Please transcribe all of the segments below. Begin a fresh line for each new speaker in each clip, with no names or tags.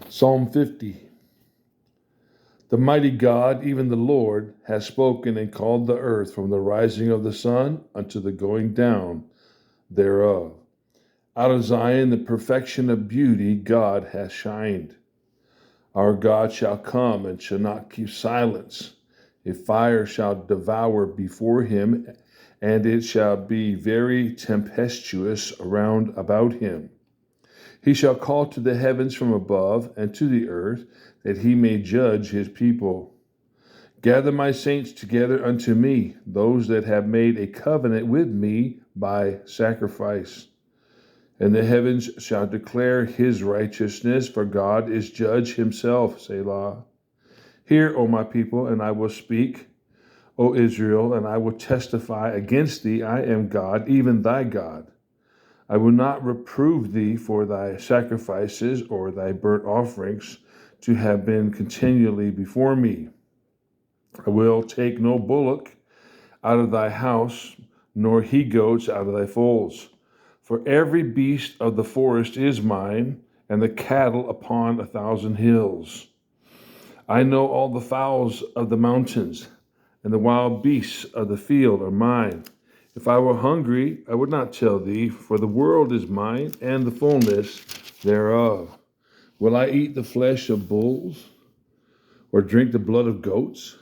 Psalm 50. The mighty God, even the Lord, has spoken and called the earth from the rising of the sun unto the going down thereof. Out of Zion, the perfection of beauty, God has shined. Our God shall come and shall not keep silence. A fire shall devour before him, and it shall be very tempestuous around about him. He shall call to the heavens from above and to the earth, that he may judge his people. Gather my saints together unto me, those that have made a covenant with me by sacrifice. And the heavens shall declare his righteousness, for God is judge himself, Selah. Hear, O my people, and I will speak, O Israel, and I will testify against thee. I am God, even thy God. I will not reprove thee for thy sacrifices or thy burnt offerings to have been continually before me. I will take no bullock out of thy house, nor he goats out of thy folds. For every beast of the forest is mine, and the cattle upon 1,000 hills. I know all the fowls of the mountains, and the wild beasts of the field are mine. If I were hungry, I would not tell thee, for the world is mine, and the fullness thereof. Will I eat the flesh of bulls, or drink the blood of goats?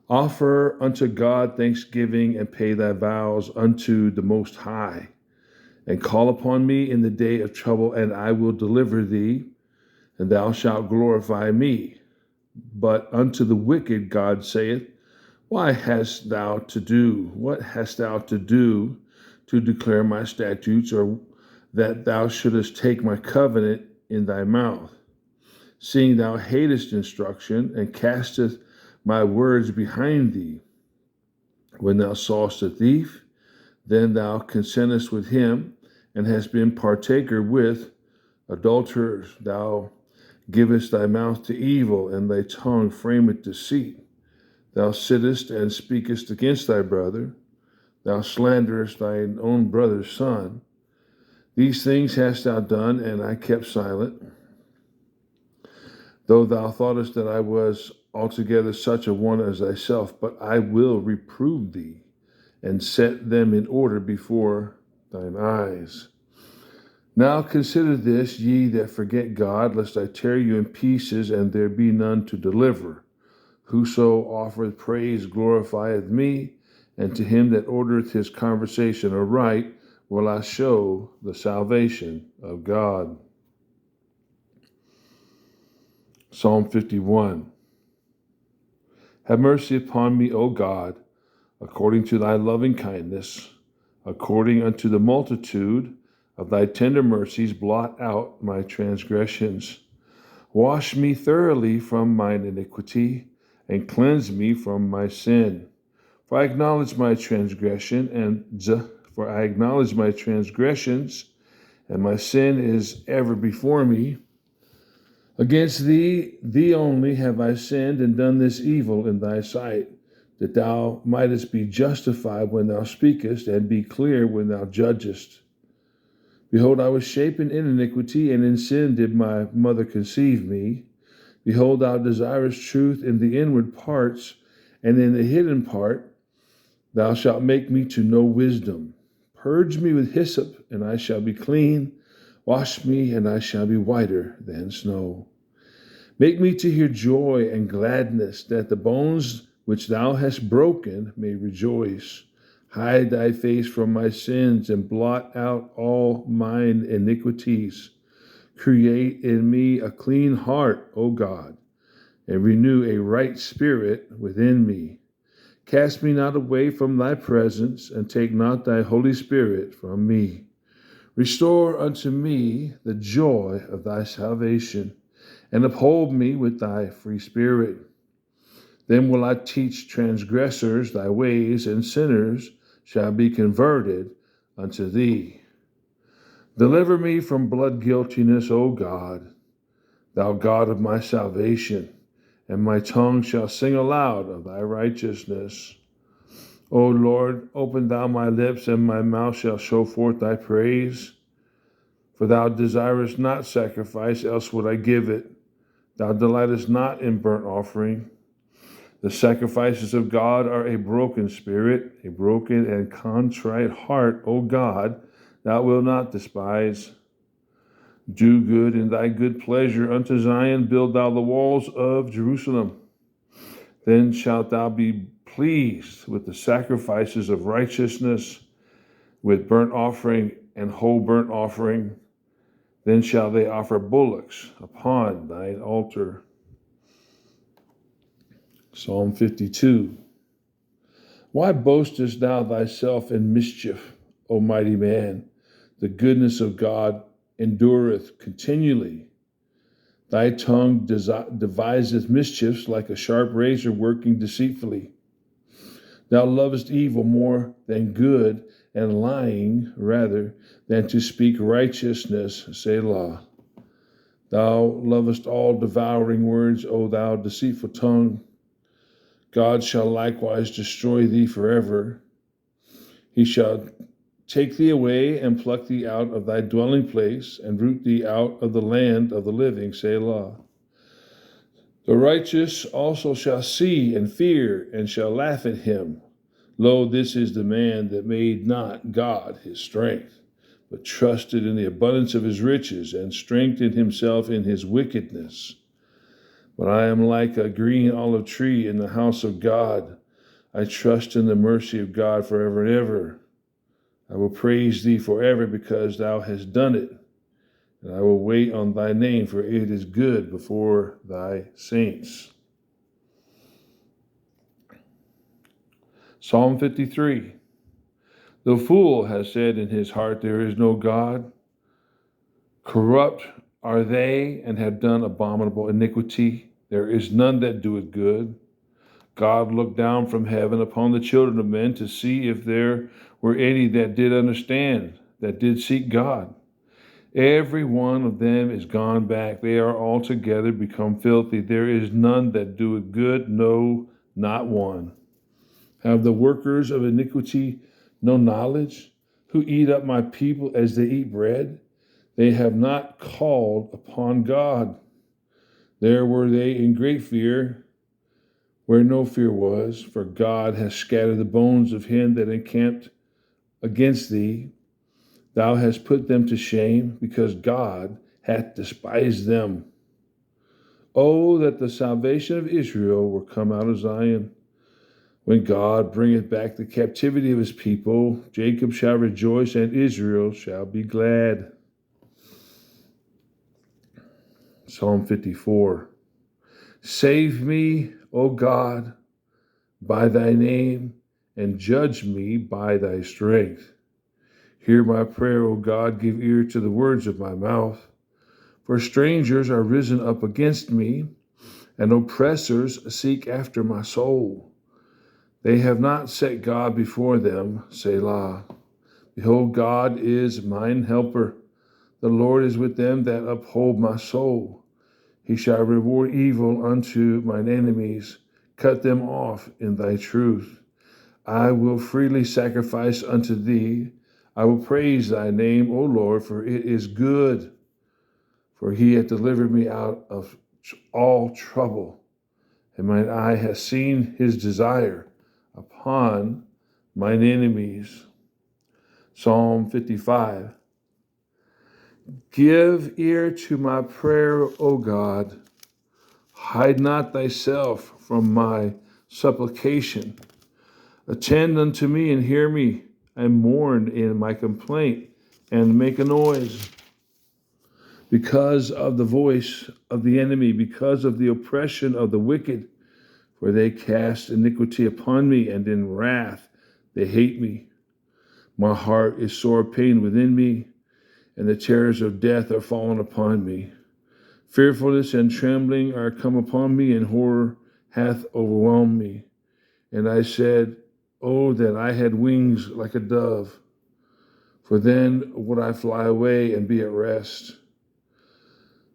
Offer unto God thanksgiving, and pay thy vows unto the Most High. And call upon me in the day of trouble, and I will deliver thee, and thou shalt glorify me. But unto the wicked God saith, What hast thou to do to declare my statutes, or that thou shouldest take my covenant in thy mouth? Seeing thou hatest instruction, and casteth my words behind thee. When thou sawest a thief, then thou consentest with him, and hast been partaker with adulterers. Thou givest thy mouth to evil, and thy tongue frameth deceit. Thou sittest and speakest against thy brother. Thou slanderest thine own brother's son. These things hast thou done, and I kept silent. Though thou thoughtest that I was altogether such a one as thyself, but I will reprove thee, and set them in order before thine eyes. Now consider this, ye that forget God, lest I tear you in pieces, and there be none to deliver. Whoso offereth praise glorifieth me, and to him that ordereth his conversation aright will I show the salvation of God. Psalm 51. Have mercy upon me, O God, according to thy loving kindness, according unto the multitude of thy tender mercies, blot out my transgressions. Wash me thoroughly from mine iniquity, and cleanse me from my sin. For I acknowledge my transgressions, and my sin is ever before me. Against thee only have I sinned and done this evil in thy sight, that thou mightest be justified when thou speakest, and be clear when thou judgest. Behold, I was shapen in iniquity, and in sin did my mother conceive me. Behold, thou desirest truth in the inward parts, and in the hidden part thou shalt make me to know wisdom. Purge me with hyssop, and I shall be clean. Wash me, and I shall be whiter than snow. Make me to hear joy and gladness, that the bones which thou hast broken may rejoice. Hide thy face from my sins, and blot out all mine iniquities. Create in me a clean heart, O God, and renew a right spirit within me. Cast me not away from thy presence, and take not thy Holy Spirit from me. Restore unto me the joy of thy salvation, and uphold me with thy free spirit. Then will I teach transgressors thy ways, and sinners shall be converted unto thee. Deliver me from blood guiltiness, O God, thou God of my salvation, and my tongue shall sing aloud of thy righteousness. O Lord, open thou my lips, and my mouth shall show forth thy praise. For thou desirest not sacrifice, else would I give it. Thou delightest not in burnt offering. The sacrifices of God are a broken spirit, a broken and contrite heart, O God, thou wilt not despise. Do good in thy good pleasure unto Zion, build thou the walls of Jerusalem. Then shalt thou be pleased with the sacrifices of righteousness, with burnt offering and whole burnt offering. Then shall they offer bullocks upon thine altar. Psalm 52. Why boastest thou thyself in mischief, O mighty man? The goodness of God endureth continually. Thy tongue deviseth mischiefs like a sharp razor working deceitfully. Thou lovest evil more than good, and lying rather than to speak righteousness, Selah. Thou lovest all devouring words, O thou deceitful tongue. God shall likewise destroy thee forever. He shall take thee away and pluck thee out of thy dwelling place and root thee out of the land of the living, Selah. The righteous also shall see and fear and shall laugh at him. Lo, this is the man that made not God his strength, but trusted in the abundance of his riches and strengthened himself in his wickedness. But I am like a green olive tree in the house of God. I trust in the mercy of God forever and ever. I will praise thee forever because thou hast done it. And I will wait on thy name, for it is good before thy saints. Psalm 53. The fool has said in his heart, there is no God. Corrupt are they and have done abominable iniquity. There is none that doeth good. God looked down from heaven upon the children of men to see if there were any that did understand, that did seek God. Every one of them is gone back. They are altogether become filthy. There is none that doeth good, no, not one. Have the workers of iniquity no knowledge, who eat up my people as they eat bread? They have not called upon God. There were they in great fear, where no fear was, for God has scattered the bones of him that encamped against thee. Thou hast put them to shame, because God hath despised them. Oh, that the salvation of Israel were come out of Zion. When God bringeth back the captivity of his people, Jacob shall rejoice, and Israel shall be glad. Psalm 54. Save me, O God, by thy name, and judge me by thy strength. Hear my prayer, O God, give ear to the words of my mouth. For strangers are risen up against me, and oppressors seek after my soul. They have not set God before them, Selah. Behold, God is mine helper. The Lord is with them that uphold my soul. He shall reward evil unto mine enemies, cut them off in thy truth. I will freely sacrifice unto thee. I will praise thy name, O Lord, for it is good. For he hath delivered me out of all trouble, and mine eye hath seen his desire upon mine enemies. Psalm 55. Give ear to my prayer, O God. Hide not thyself from my supplication. Attend unto me and hear me. I mourn in my complaint and make a noise. Because of the voice of the enemy, because of the oppression of the wicked, for they cast iniquity upon me, and in wrath they hate me. My heart is sore pained within me, and the terrors of death are fallen upon me. Fearfulness and trembling are come upon me, and horror hath overwhelmed me. And I said, oh, that I had wings like a dove, for then would I fly away and be at rest.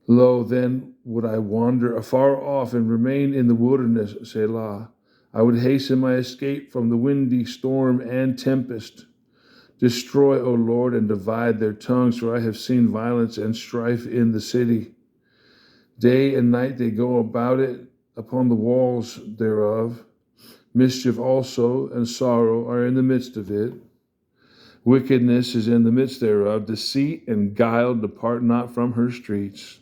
Lo, then would I wander afar off and remain in the wilderness, Selah. I would hasten my escape from the windy storm and tempest, Destroy, O Lord, and divide their tongues, for I have seen violence and strife in the city. Day and night they go about it upon the walls thereof. Mischief also and sorrow are in the midst of it. Wickedness is in the midst thereof. Deceit and guile depart not from her streets.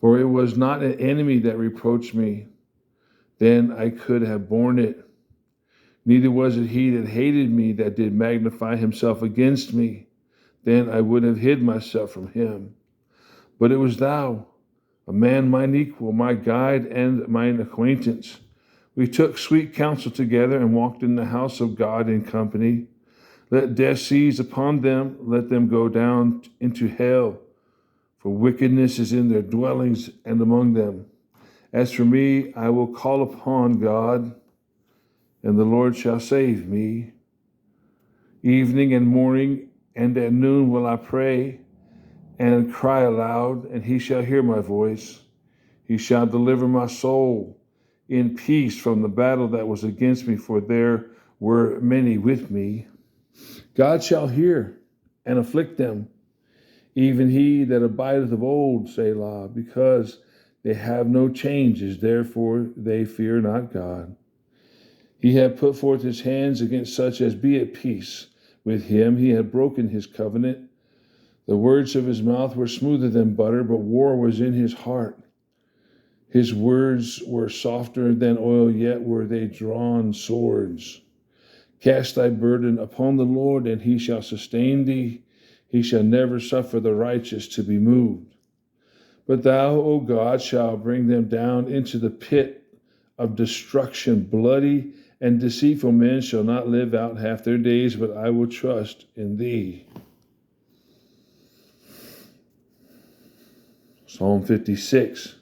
For it was not an enemy that reproached me, then I could have borne it. Neither was it he that hated me that did magnify himself against me, then I would have hid myself from him. But it was thou, a man mine equal, my guide and mine acquaintance. We took sweet counsel together and walked in the house of God in company. Let death seize upon them, let them go down into hell, for wickedness is in their dwellings and among them. As for me, I will call upon God, and the Lord shall save me. Evening and morning and at noon will I pray and cry aloud, and he shall hear my voice. He shall deliver my soul in peace from the battle that was against me, for there were many with me. God shall hear and afflict them, even he that abideth of old, Selah, because they have no changes, therefore they fear not God. He hath put forth his hands against such as be at peace. With him he had broken his covenant. The words of his mouth were smoother than butter, but war was in his heart. His words were softer than oil, yet were they drawn swords. Cast thy burden upon the Lord, and he shall sustain thee. He shall never suffer the righteous to be moved. But thou, O God, shalt bring them down into the pit of destruction. Bloody and deceitful men shall not live out half their days, but I will trust in thee. Psalm 56.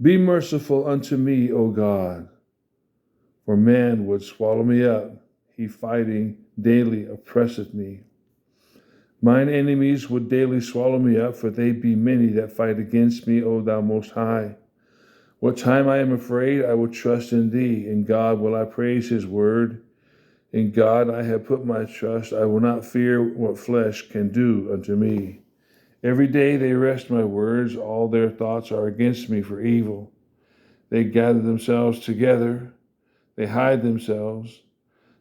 Be merciful unto me, O God, for man would swallow me up. He fighting daily oppresseth me. Mine enemies would daily swallow me up, for they be many that fight against me, O thou most high. What time I am afraid, I will trust in thee. In God will I praise his word. In God I have put my trust. I will not fear what flesh can do unto me. Every day they wrest my words. All their thoughts are against me for evil. They gather themselves together. They hide themselves.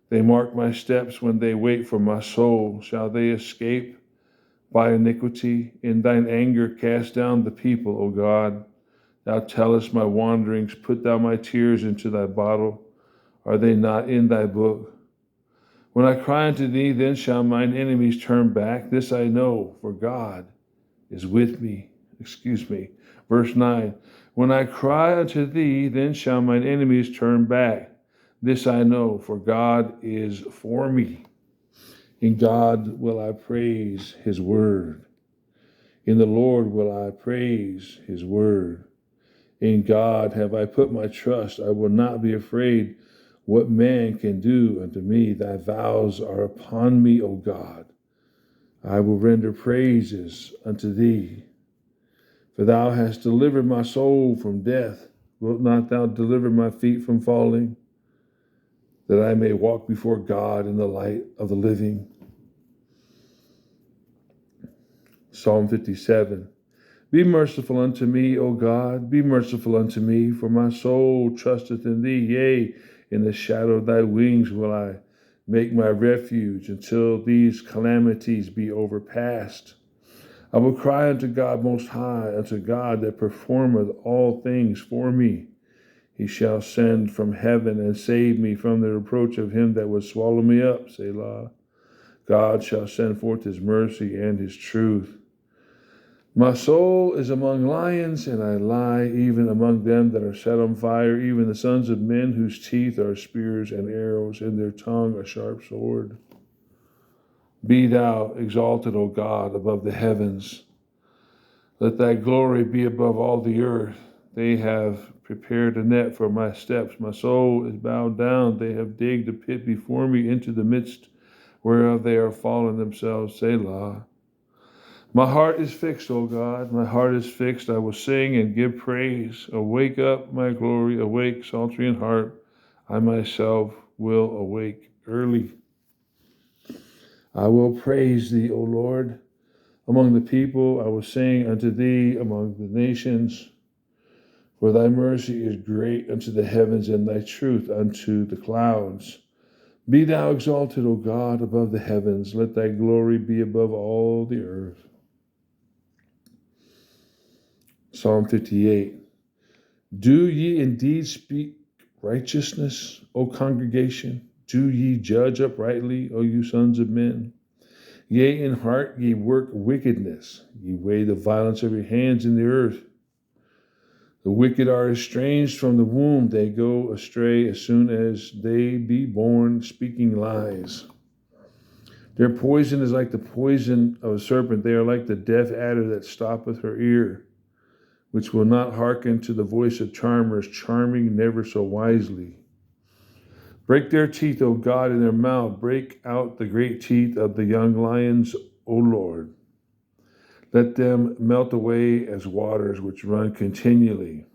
They mark my steps when they wait for my soul. Shall they escape by iniquity? In thine anger cast down the people, O God. Thou tellest my wanderings. Put thou my tears into thy bottle. Are they not in thy book? When I cry unto thee, then shall mine enemies turn back. This I know, for God is with me. Verse 9. When I cry unto thee, then shall mine enemies turn back. This I know, for God is for me. In God will I praise his word. In the Lord will I praise his word. In God have I put my trust. I will not be afraid what man can do unto me. Thy vows are upon me, O God. I will render praises unto thee. For thou hast delivered my soul from death. Wilt not thou deliver my feet from falling, that I may walk before God in the light of the living? Psalm 57. Be merciful unto me, O God, be merciful unto me, for my soul trusteth in thee. Yea, in the shadow of thy wings will I make my refuge until these calamities be overpast. I will cry unto God most high, unto God that performeth all things for me. He shall send from heaven and save me from the reproach of him that would swallow me up, Selah. God shall send forth his mercy and his truth. My soul is among lions, and I lie even among them that are set on fire, even the sons of men whose teeth are spears and arrows, and their tongue a sharp sword. Be thou exalted, O God, above the heavens. Let thy glory be above all the earth. They have prepared a net for my steps. My soul is bowed down. They have digged a pit before me into the midst whereof they are fallen themselves, Selah. My heart is fixed, O God, my heart is fixed. I will sing and give praise. Awake up, my glory, awake, psaltery and harp. I myself will awake early. I will praise thee, O Lord, among the people. I will sing unto thee among the nations. For thy mercy is great unto the heavens, and thy truth unto the clouds. Be thou exalted, O God, above the heavens. Let thy glory be above all the earth. Psalm 58. Do ye indeed speak righteousness, O congregation? Do ye judge uprightly, O you sons of men? Yea, in heart ye work wickedness. Ye weigh the violence of your hands in the earth. The wicked are estranged from the womb. They go astray as soon as they be born, speaking lies. Their poison is like the poison of a serpent. They are like the deaf adder that stoppeth her ear, which will not hearken to the voice of charmers, charming never so wisely. Break their teeth, O God, in their mouth. Break out the great teeth of the young lions, O Lord. Let them melt away as waters which run continually.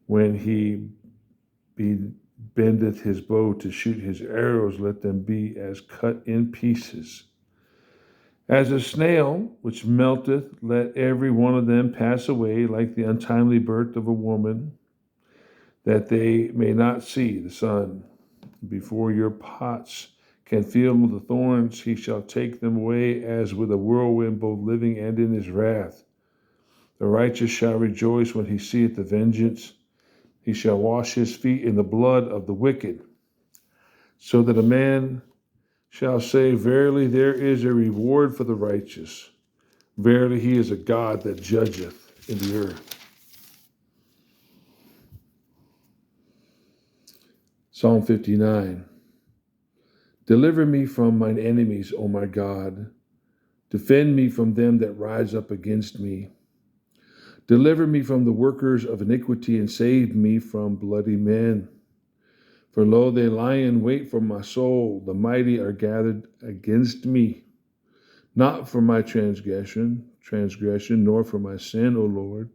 When he bendeth his bow to shoot his arrows, let them be as cut in pieces. As a snail which melteth, let every one of them pass away like the untimely birth of a woman, that they may not see the sun. Before your pots can feel the thorns, he shall take them away as with a whirlwind, both living and in his wrath. The righteous shall rejoice when he seeth the vengeance. He shall wash his feet in the blood of the wicked, so that a man shall say, verily there is a reward for the righteous. Verily he is a God that judgeth in the earth. Psalm 59. Deliver me from mine enemies, O my God. Defend me from them that rise up against me. Deliver me from the workers of iniquity, and save me from bloody men. For lo, they lie in wait for my soul. The mighty are gathered against me. Not for my transgression, nor for my sin, O Lord.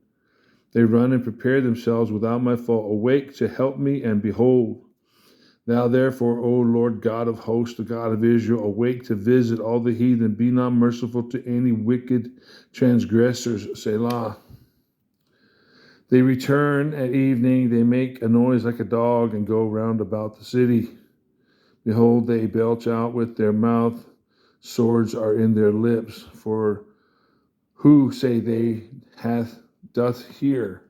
They run and prepare themselves without my fault. Awake to help me, and behold, Thou therefore, O Lord God of hosts, the God of Israel, awake to visit all the heathen. Be not merciful to any wicked transgressors. Selah. They return at evening. They make a noise like a dog and go round about the city. Behold, they belch out with their mouth. Swords are in their lips. For who, say they, doth hear?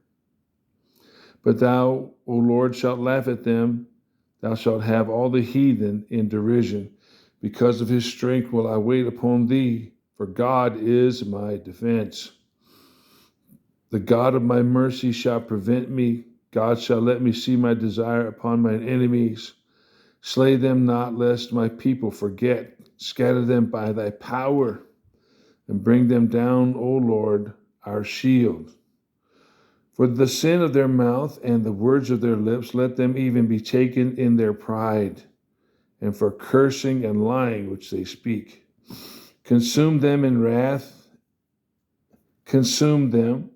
But thou, O Lord, shalt laugh at them. Thou shalt have all the heathen in derision. Because of his strength will I wait upon thee, for God is my defense. The God of my mercy shall prevent me. God shall let me see my desire upon mine enemies. Slay them not, lest my people forget. Scatter them by thy power, and bring them down, O Lord, our shield. For the sin of their mouth and the words of their lips, let them even be taken in their pride, and for cursing and lying which they speak. Consume them in wrath, consume them,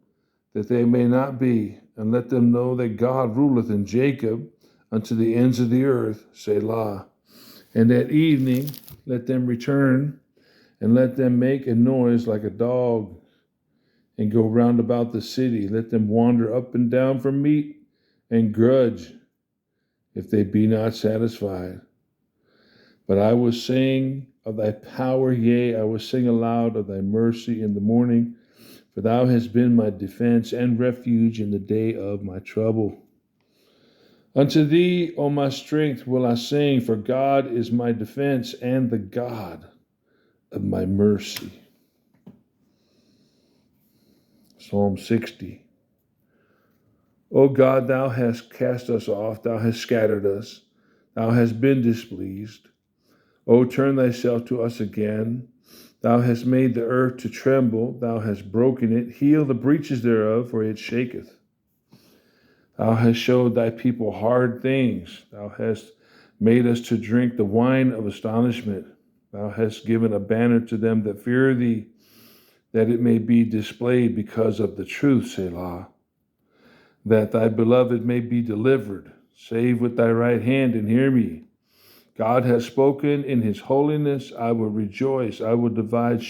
that they may not be, and let them know that God ruleth in Jacob unto the ends of the earth, Selah. And at evening let them return, and let them make a noise like a dog, and go round about the city. Let them wander up and down for meat, and grudge, if they be not satisfied. But I will sing of thy power, yea, I will sing aloud of thy mercy in the morning, for thou hast been my defense and refuge in the day of my trouble. Unto thee, O my strength, will I sing, for God is my defense and the God of my mercy. Psalm 60. O God, thou hast cast us off, thou hast scattered us, thou hast been displeased. O turn thyself to us again. Thou hast made the earth to tremble, thou hast broken it. Heal the breaches thereof, for it shaketh. Thou hast showed thy people hard things. Thou hast made us to drink the wine of astonishment. Thou hast given a banner to them that fear thee, that it may be displayed because of the truth, Selah. That thy beloved may be delivered. Save with thy right hand and hear me. God has spoken in his holiness. I will rejoice. I will divide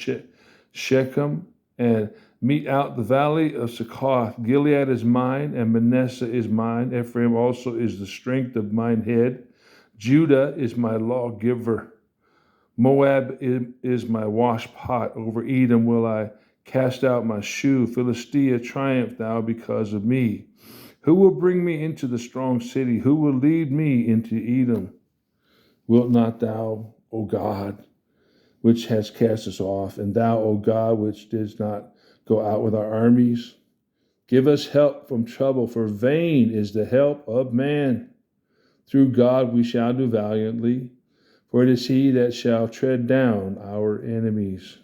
Shechem and mete out the valley of Succoth. Gilead is mine, and Manasseh is mine. Ephraim also is the strength of mine head. Judah is my lawgiver. Moab is my wash pot. Over Edom will I cast out my shoe. Philistia, triumph thou because of me. Who will bring me into the strong city? Who will lead me into Edom? Wilt not thou, O God, which has cast us off, and thou, O God, which didst not go out with our armies? Give us help from trouble, for vain is the help of man. Through God we shall do valiantly, for it is he that shall tread down our enemies.